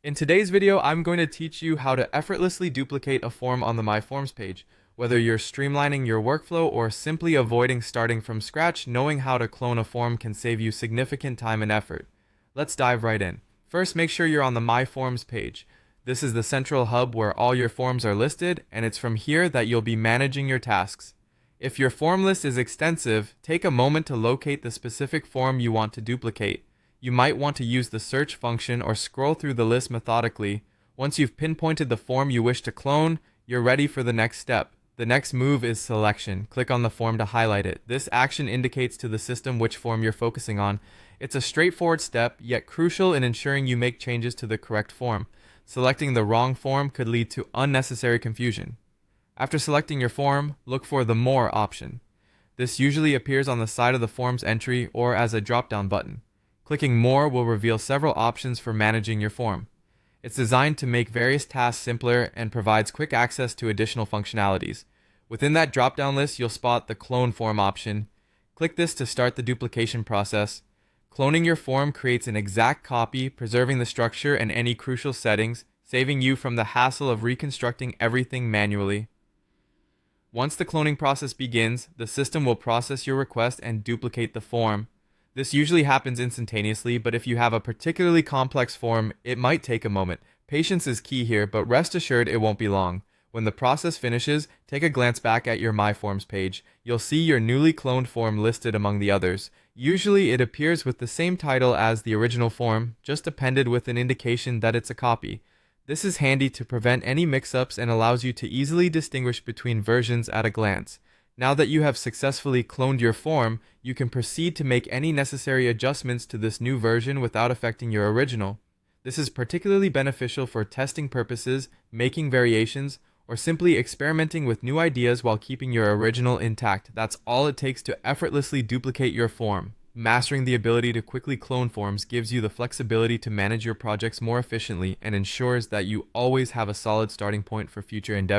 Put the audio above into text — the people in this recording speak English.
In today's video, I'm going to teach you how to effortlessly duplicate a form on the My Forms page. Whether you're streamlining your workflow or simply avoiding starting from scratch, knowing how to clone a form can save you significant time and effort. Let's dive right in. First, make sure you're on the My Forms page. This is the central hub where all your forms are listed, and it's from here that you'll be managing your tasks. If your form list is extensive, take a moment to locate the specific form you want to duplicate. You might want to use the search function or scroll through the list methodically. Once you've pinpointed the form you wish to clone, you're ready for the next step. The next move is selection. Click on the form to highlight it. This action indicates to the system which form you're focusing on. It's a straightforward step, yet crucial in ensuring you make changes to the correct form. Selecting the wrong form could lead to unnecessary confusion. After selecting your form, look for the More option. This usually appears on the side of the form's entry or as a drop-down button. Clicking More will reveal several options for managing your form. It's designed to make various tasks simpler and provides quick access to additional functionalities. Within that drop-down list, you'll spot the Clone Form option. Click this to start the duplication process. Cloning your form creates an exact copy, preserving the structure and any crucial settings, saving you from the hassle of reconstructing everything manually. Once the cloning process begins, the system will process your request and duplicate the form. This usually happens instantaneously, but if you have a particularly complex form, it might take a moment. Patience is key here, but rest assured it won't be long. When the process finishes, take a glance back at your My Forms page. You'll see your newly cloned form listed among the others. Usually it appears with the same title as the original form, just appended with an indication that it's a copy. This is handy to prevent any mix-ups and allows you to easily distinguish between versions at a glance. Now that you have successfully cloned your form, you can proceed to make any necessary adjustments to this new version without affecting your original. This is particularly beneficial for testing purposes, making variations, or simply experimenting with new ideas while keeping your original intact. That's all it takes to effortlessly duplicate your form. Mastering the ability to quickly clone forms gives you the flexibility to manage your projects more efficiently and ensures that you always have a solid starting point for future endeavors.